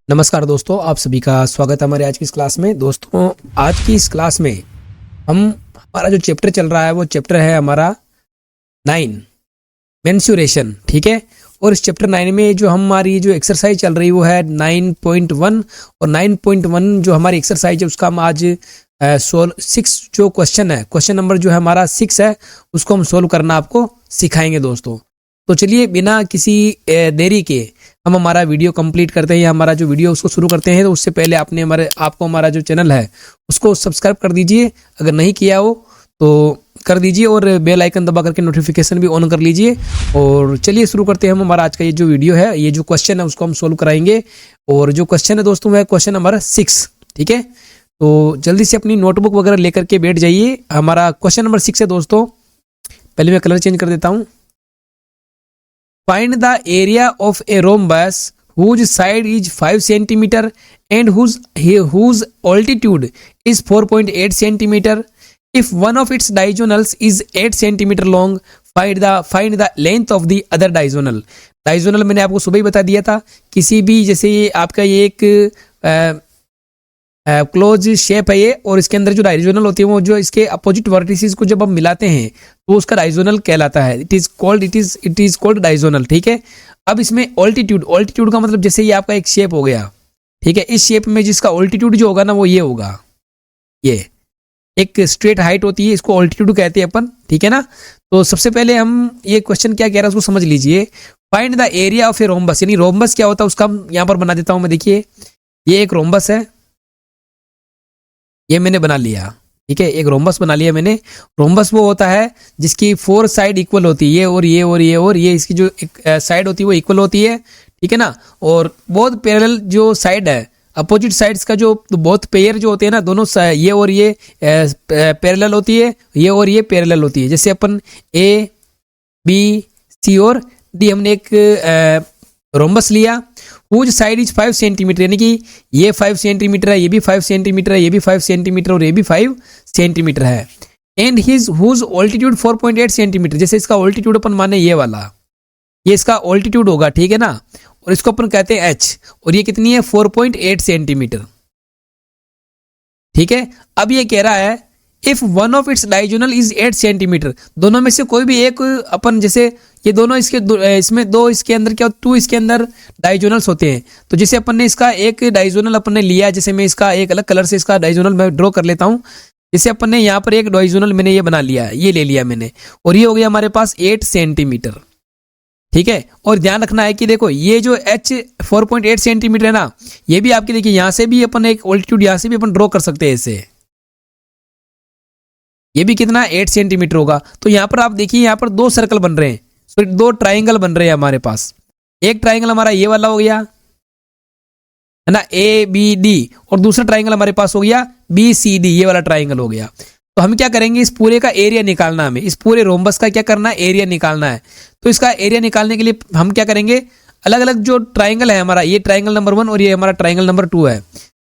नमस्कार दोस्तों, आप सभी का स्वागत है हमारे आज की इस क्लास में। दोस्तों, आज की इस क्लास में हमारा जो चैप्टर चल रहा है वो चैप्टर है हमारा 9 मेंसुरेशन। ठीक है। और इस चैप्टर 9 में जो हमारी जो एक्सरसाइज चल रही वो है 9.1। और 9.1 जो हमारी एक्सरसाइज है उसका हम आज 6 जो क्वेश्चन है, क्वेश्चन नंबर जो है हमारा 6 है, उसको हम सोल्व करना आपको सिखाएंगे दोस्तों। तो चलिए बिना किसी देरी के हम हमारा वीडियो कंप्लीट करते हैं या हमारा जो वीडियो उसको शुरू करते हैं। तो उससे पहले आपको हमारा जो चैनल है उसको सब्सक्राइब कर दीजिए, अगर नहीं किया हो तो कर दीजिए, और बेल आइकन दबा करके नोटिफिकेशन भी ऑन कर लीजिए। और चलिए शुरू करते हैं हम हमारा आज का ये जो वीडियो है, ये जो क्वेश्चन है उसको हम सोल्व कराएंगे। और जो क्वेश्चन है दोस्तों वह क्वेश्चन नंबर 6। ठीक है, तो जल्दी से अपनी नोटबुक वगैरह लेकर के बैठ जाइए। हमारा क्वेश्चन नंबर 6 है दोस्तों। पहले मैं कलर चेंज कर देता हूँ। Find the area of a rhombus whose side is 5 centimeter and whose altitude is 4.8 centimeter. If one of its diagonals is 8 centimeter long, find the length of the other diagonal. Diagonal मैंने आपको सुबह ही बता दिया था। किसी भी जैसे ये आपका ये एक क्लोज शेप है ये, और इसके अंदर जो डायगोनल होती है वो जो इसके अपोजिट वर्टिसेस को जब हम मिलाते हैं तो उसका डायगोनल कहलाता है। It is called diagonal. ठीक है। अब इसमें ऑल्टीट्यूड का मतलब जैसे ये आपका एक शेप हो गया। ठीक है। इस शेप में जिसका ऑल्टीट्यूड जो होगा ना वो ये होगा, ये एक स्ट्रेट हाइट होती है, इसको ऑल्टीट्यूड कहते हैं अपन। ठीक है ना। तो सबसे पहले हम ये क्वेश्चन क्या कह रहा है उसको समझ लीजिए। Find the area of a rhombus, यानी रोम्बस क्या होता है उसका हम यहाँ पर बना देता हूँ मैं। देखिए ये एक रोम्बस है, ये मैंने बना लिया। ठीक है, एक रोम्बस बना लिया मैंने। रोम्बस वो होता है जिसकी 4 साइड इक्वल होती है, ये और ये और ये और ये, इसकी जो साइड होती है वो इक्वल होती है। ठीक है ना। और बहुत पैरेलल जो साइड है, अपोजिट साइड्स का जो बहुत पेयर जो होते हैं ना, दोनों ये और ये पैरेलल होती है, ये और ये पैरेलल होती है। जैसे अपन ए बी सी और डी हमने एक रोम्बस लिया। हुज साइड इज 5 सेंटीमीटर, यानी कि ये 5 सेंटीमीटर है, ये भी 5 सेंटीमीटर है, ये भी 5 सेंटीमीटर और ये भी 5 सेंटीमीटर है। एंड हुज ऑल्टीट्यूड 4.8 सेंटीमीटर, जैसे इसका ऑल्टीट्यूड अपन माने ये वाला, ये इसका ऑल्टीट्यूड होगा। ठीक है ना। और इसको अपन कहते हैं एच, और ये कितनी है 4.8 सेंटीमीटर। ठीक है। अब ये कह रहा है if one of its diagonal is 8 centimetre, दोनों में से कोई भी एक अपन, जैसे ये दोनों इसमें दो इसके अंदर क्या 2 इसके अंदर डायगोनल्स होते हैं। तो जैसे अपन ने इसका एक डायगोनल अपन ने लिया, जैसे मैं इसका एक अलग कलर से इसका डायगोनल मैं ड्रॉ कर लेता हूं। जैसे अपन ने यहाँ पर एक डायगोनल मैंने ये बना लिया, ये ले लिया मैंने, और ये हो गया हमारे पास 8 सेंटीमीटर। ठीक है। और ध्यान रखना है कि देखो ये जो एच 4.8 सेंटीमीटर है ना, ये भी आपकी देखिए यहाँ से भी अपन एक ऑल्टीट्यूड यहाँ से भी अपन ड्रॉ कर सकते हैं ऐसे। ये भी कितना 8 सेंटीमीटर होगा। तो यहाँ पर आप देखिए यहाँ पर 2 सर्कल बन रहे हैं, सॉरी 2 ट्राइंगल बन रहे हैं हमारे पास। एक ट्राइंगल हमारा ये वाला हो गया है ना, ए बी डी, और दूसरा ट्राइंगल हमारे पास हो गया बी सी डी, ये वाला ट्राइंगल हो गया। तो हम क्या करेंगे, इस पूरे का एरिया निकालना है हमें, इस पूरे रोम्बस का क्या करना है, एरिया निकालना है। तो इसका एरिया निकालने के लिए हम क्या करेंगे, अलग अलग जो ट्राइंगल है हमारा, ये ट्राइंगल नंबर 1 और ये हमारा ट्राइंगल नंबर 2 है,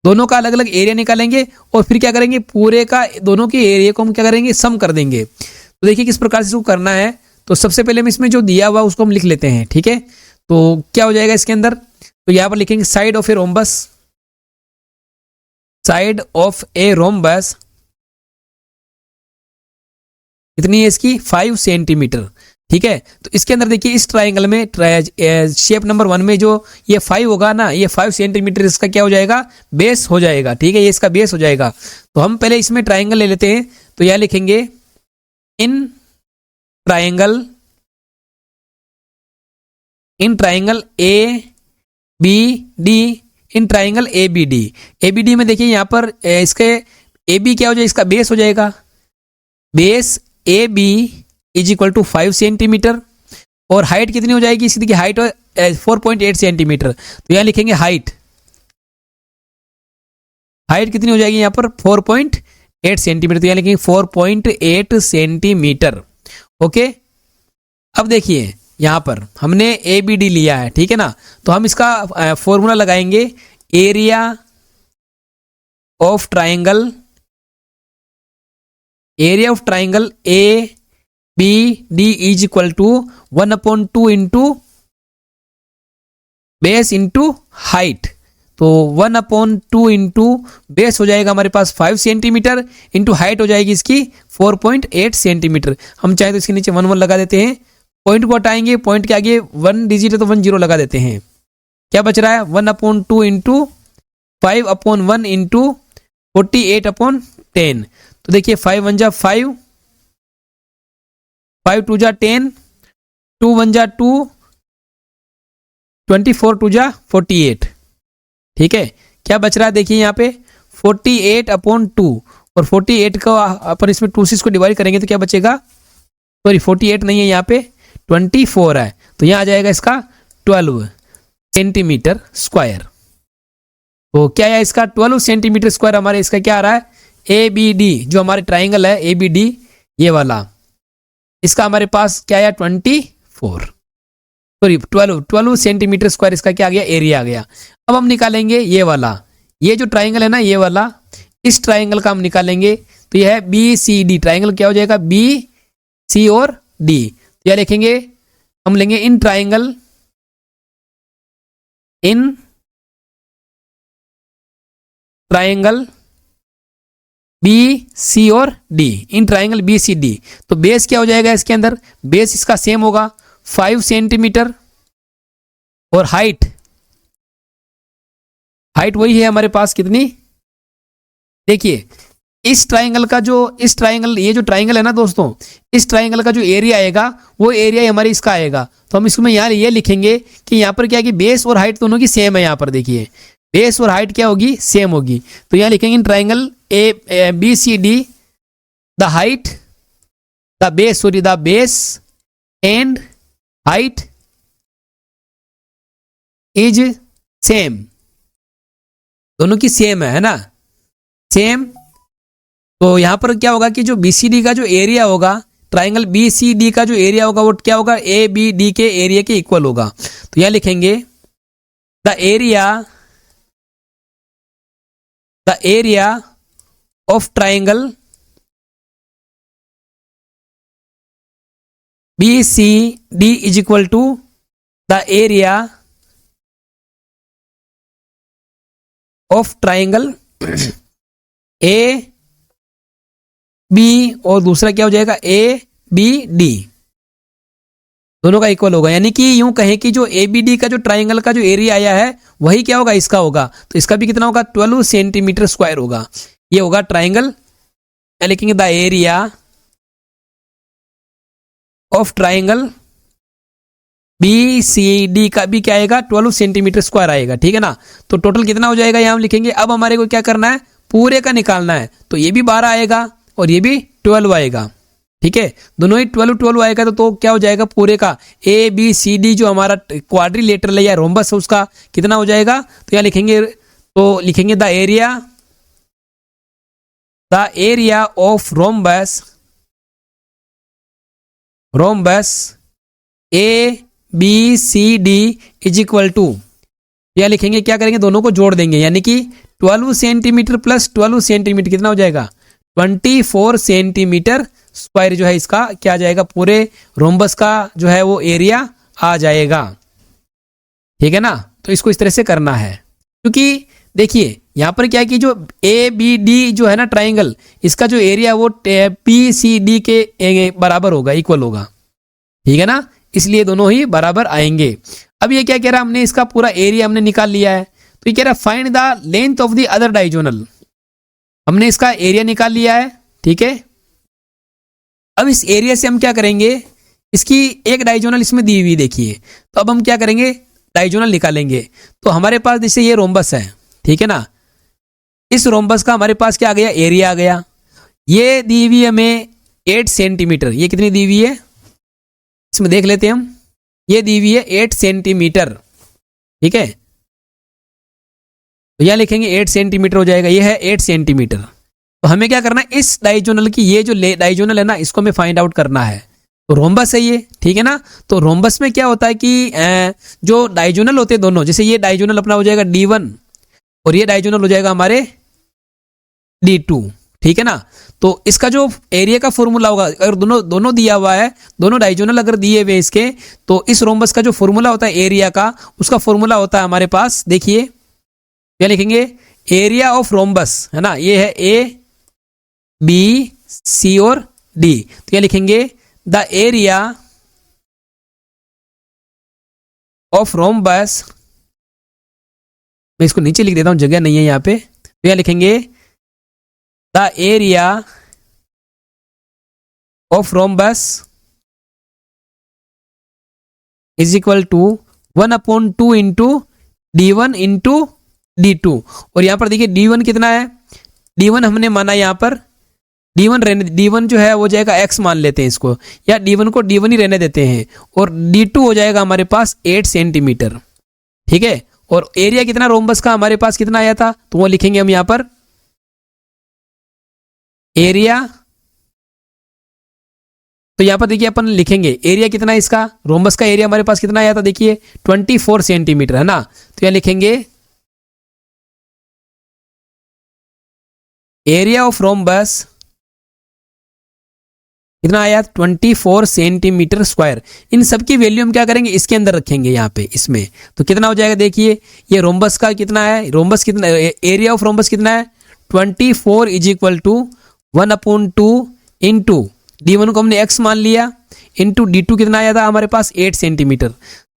दोनों का अलग अलग एरिया निकालेंगे। और फिर क्या करेंगे, पूरे का दोनों के एरिया को हम क्या करेंगे, सम कर देंगे। तो देखिए किस प्रकार से इसको करना है। तो सबसे पहले हम इसमें जो दिया हुआ उसको हम लिख लेते हैं। ठीक है। तो क्या हो जाएगा इसके अंदर, तो यहां पर लिखेंगे side of a rhombus, side of a rhombus कितनी है इसकी 5 सेंटीमीटर। ठीक है। तो इसके अंदर देखिए इस ट्राइंगल में शेप नंबर 1 में जो ये 5 होगा ना, ये 5 सेंटीमीटर इसका क्या हो जाएगा, बेस हो जाएगा। ठीक है, ये इसका बेस हो जाएगा। तो हम पहले इसमें ट्राइंगल ले लेते हैं। तो यहां लिखेंगे in triangle A B D, in triangle A B D. A B D में देखिए यहां पर इसके ए बी क्या हो जाएगा, इसका बेस हो जाएगा। Base A B is equal to 5 centimetre, और हाइट कितनी हो जाएगी इसकी, देखिए हाइट 4.8 सेंटीमीटर। तो यहां लिखेंगे हाइट कितनी हो जाएगी यहां पर 4.8 सेंटीमीटर। तो यहां लिखेंगे 4.8 सेंटीमीटर। ओके। अब देखिए यहां पर हमने ए बी डी लिया है। ठीक है ना। तो हम इसका फॉर्मूला लगाएंगे, area of triangle A B D is equal to 1/2 into base into height. तो 1/2 इंटू बेस हो जाएगा हमारे पास 5 सेंटीमीटर इंटू हाइट हो जाएगी इसकी 4.8 सेंटीमीटर। हम चाहे तो इसके नीचे 1 1 लगा देते हैं, पॉइंट को हटाएंगे, पॉइंट के आगे 1 डिजिट है तो 1 0 लगा देते हैं। क्या बच रहा है 1/2 इंटू 5/1 इंटू 48/10। तो देखिए 5 1 जा 5, 5 2 जा 10, 2 1 जा 2, 24 2 जा 48। ठीक है, क्या बच रहा है देखिए यहाँ पे 48/2, और 48 को अपन इसमें 2 से इसको डिवाइड करेंगे तो क्या बचेगा, सॉरी 48 नहीं है यहाँ पे 24 है, तो यहाँ आ जाएगा इसका 12 सेंटीमीटर स्क्वायर। तो क्या है इसका 12 सेंटीमीटर स्क्वायर हमारे इसका क्या आ रहा है ABD, जो हमारे ट्राइंगल है ABD ये वाला, इसका हमारे पास क्या है 12 सेंटीमीटर स्क्वायर इसका क्या आ गया एरिया आ गया। अब हम निकालेंगे ये वाला, ये जो ट्राइंगल है ना ये वाला, इस ट्राइंगल का हम निकालेंगे तो यह है BCD। ट्राइंगल क्या हो जाएगा BC और D। तो यह लिखेंगे हम लेंगे इन ट्राइंगल BC और D, इन ट्राइंगल BCD। तो बेस क्या हो जाएगा इसके अंदर, बेस इसका सेम होगा 5 सेंटीमीटर, और हाइट वही है हमारे पास कितनी, देखिए इस ट्राइंगल का जो ये जो ट्राइंगल है ना दोस्तों, इस ट्राइंगल का जो एरिया आएगा वो एरिया हमारे इसका आएगा। तो हम इसमें यहाँ ये लिखेंगे कि यहाँ पर क्या है कि बेस और हाइट दोनों की सेम है। यहाँ पर देखिए बेस और हाइट क्या होगी, सेम होगी। तो यहाँ लिखेंगे in triangle BCD the height the base and height is same, दोनों की सेम है ना, सेम। तो यहां पर क्या होगा कि जो BCD का जो एरिया होगा, ट्राइंगल BCD का जो एरिया होगा वो क्या होगा ABD के एरिया के इक्वल होगा। तो यहां लिखेंगे the area of triangle BCD is equal to the area of triangle AB, और दूसरा क्या हो जाएगा ABD, दोनों का इक्वल होगा। यानी कि यूं कहें कि जो ABD का जो ट्राइंगल का जो एरिया आया है वही क्या होगा इसका होगा, तो इसका भी कितना होगा 12 सेंटीमीटर स्क्वायर होगा। ये होगा ट्राइंगल, लिखेंगे the area of triangle BCD का भी क्या आएगा 12 सेंटीमीटर स्क्वायर आएगा। ठीक है ना, तो टोटल कितना हो जाएगा यहाँ हम लिखेंगे। अब हमारे को क्या करना है, पूरे का निकालना है। तो ये भी 12 आएगा और ये भी 12 आएगा। ठीक है, दोनों ही 12 आएगा तो क्या हो जाएगा पूरे का ABCD जो हमारा क्वाड्रिलेटरल है या रोम्बस है उसका कितना हो जाएगा। तो यहाँ लिखेंगे the area of rhombus ABCD is equal to, यह लिखेंगे क्या करेंगे दोनों को जोड़ देंगे, यानी कि 12 सेंटीमीटर प्लस 12 सेंटीमीटर कितना हो जाएगा 24 सेंटीमीटर स्क्वायर जो है इसका क्या आ जाएगा, पूरे रोम्बस का जो है वो एरिया आ जाएगा। ठीक है ना, तो इसको इस तरह से करना है, क्योंकि देखिए यहां पर क्या है कि जो ABD जो है ना ट्राइंगल, इसका जो एरिया वो PCD के बराबर होगा, इक्वल होगा। ठीक है ना, इसलिए दोनों ही बराबर आएंगे। अब ये क्या कह रहा है, हमने इसका पूरा एरिया हमने निकाल लिया है, तो ये कह रहा है find the length of the other diagonal. हमने इसका एरिया निकाल लिया है। ठीक है, अब इस एरिया से हम क्या करेंगे, इसकी एक डायगोनल इसमें दी हुई देखिए, तो अब हम क्या करेंगे डायगोनल निकालेंगे। तो हमारे पास जैसे ये रोम्बस है, ठीक है ना, इस रोम्बस का हमारे पास क्या आ गया एरिया आ गया। ये दी हुई है हमें 8 सेंटीमीटर, ये कितनी दी हुई है इसमें देख लेते हैं हम, ये दी हुई है 8 सेंटीमीटर। ठीक है, तो यहां लिखेंगे 8 सेंटीमीटर हो जाएगा, ये है 8 सेंटीमीटर। तो हमें क्या करना है, इस डायगोनल की ये जो डायगोनल है ना इसको हमें फाइंड आउट करना है। तो रोम्बस है ये, ठीक है ना, तो रोम्बस में क्या होता है कि जो डायगोनल होते हैं दोनों, जैसे ये डायगोनल अपना हो जाएगा D1 और ये डायगोनल हो जाएगा हमारे D2। ठीक है ना, तो इसका जो एरिया का फॉर्मूला होगा, अगर दोनों दिया हुआ है, दोनों डायगोनल अगर दिए हुए इसके, तो इस रोम्बस का जो फॉर्मूला होता है एरिया का, उसका फॉर्मूला होता है हमारे पास देखिए क्या लिखेंगे, एरिया ऑफ रोम्बस, है ना, ये है ए बी सी और डी, तो क्या लिखेंगे, द एरिया ऑफ रोम्बस, मैं इसको नीचे लिख देता हूं, जगह नहीं है यहाँ पे, तो क्या लिखेंगे, the area of rhombus is equal to 1/2 into D1 into D2। और यहां पर देखिए D1 कितना है, D1 हमने माना यहां पर, D1 रहने, D1 जो है वो जाएगा x मान लेते हैं इसको, या D1 को D1 ही रहने देते हैं, और D2 हो जाएगा हमारे पास 8 सेंटीमीटर, ठीक है। और एरिया कितना रोम्बस का हमारे पास कितना आया था, तो वो लिखेंगे हम यहां पर, एरिया, तो यहां पर देखिए अपन लिखेंगे एरिया कितना है इसका, रोम्बस का एरिया हमारे पास कितना आया था, देखिए 24 सेंटीमीटर, है ना, तो क्या लिखेंगे, एरिया ऑफ रोम्बस कितना आया, 24 सेंटीमीटर स्क्वायर। इन सब की वैल्यू हम क्या करेंगे, इसके अंदर रखेंगे यहाँ पे इसमें, तो कितना हो जाएगा, देखिए ये रोम्बस का कितना है, रोम्बस कितना, एरिया ऑफ रोम्बस कितना है, 24 is equal to 1/2 into D1 को हमने x मान लिया, इंटू D2 कितना आया था हमारे पास 8 सेंटीमीटर।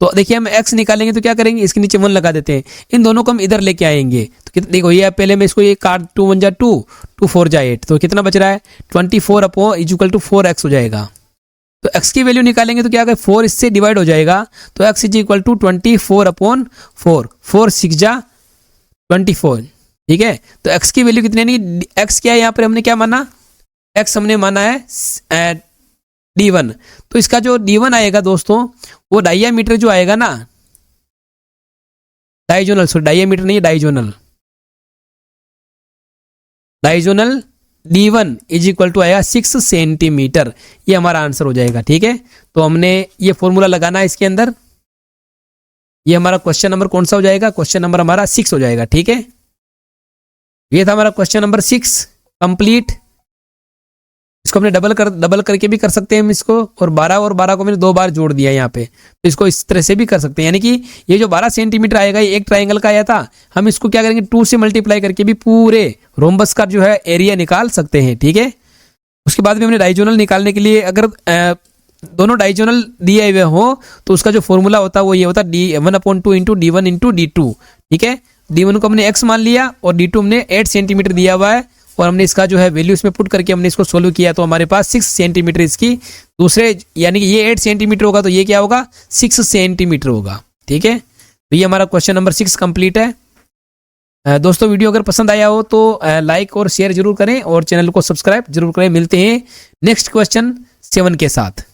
तो देखिए हम x निकालेंगे तो क्या करेंगे, इसके नीचे 1 लगा देते हैं, इन दोनों को हम इधर लेके आएंगे, तो कितना, देखो ये पहले मैं इसको ये काट, 2 1 जा 2, 2 4 जा 8, तो कितना बच रहा है, 24 इज इक्वल टू 4x हो जाएगा। तो x की वैल्यू निकालेंगे तो क्या होगा, 4 इससे डिवाइड हो जाएगा, तो x इज इक्वल टू 24/4, 4 6 जा 24, ठीक है। तो x की वैल्यू कितनी, नहीं x क्या है यहाँ पर हमने क्या माना, x हमने माना है D1, तो इसका जो D1 आएगा दोस्तों, वो डायमीटर जो आएगा ना, डायजोनल, सॉरी डायमीटर नहीं है, डायजोनल, डायजोनल D1 इज इक्वल टू आएगा 6 सेंटीमीटर, ये हमारा आंसर हो जाएगा, ठीक है। तो हमने ये फॉर्मूला लगाना है इसके अंदर, ये हमारा क्वेश्चन नंबर कौन सा हो जाएगा, क्वेश्चन नंबर हमारा 6 हो जाएगा, ठीक है। ये था हमारा क्वेश्चन नंबर 6 कंप्लीट। इसको हमने डबल करके भी कर सकते हैं हम इसको, और 12 को मैंने 2 बार जोड़ दिया यहाँ पे, तो इसको इस तरह से भी कर सकते हैं, यानी कि ये जो 12 सेंटीमीटर आएगा, ये एक ट्रायंगल का आया था, हम इसको क्या करेंगे, 2 से मल्टीप्लाई करके भी पूरे रोम्बस का जो है एरिया निकाल सकते हैं, ठीक है। उसके बाद में हमने डायजोनल निकालने के लिए, अगर दोनों डायजोनल दिए हुए हो तो उसका जो फॉर्मूला होता है वो ये होता है, 1/2 इंटू D1 इंटू D2, ठीक है। D1 को हमने x मान लिया, और D2 हमने 8 सेंटीमीटर दिया हुआ है, और हमने इसका जो है वैल्यू इसमें पुट करके हमने इसको सोल्व किया, तो हमारे पास 6 सेंटीमीटर इसकी दूसरे, यानी कि ये 8 सेंटीमीटर होगा, तो ये क्या होगा, 6 सेंटीमीटर होगा, ठीक है। तो ये हमारा क्वेश्चन नंबर 6 कंप्लीट है। दोस्तों वीडियो अगर पसंद आया हो तो लाइक और शेयर जरूर करें, और चैनल को सब्सक्राइब जरूर करें। मिलते हैं नेक्स्ट क्वेश्चन 7 के साथ।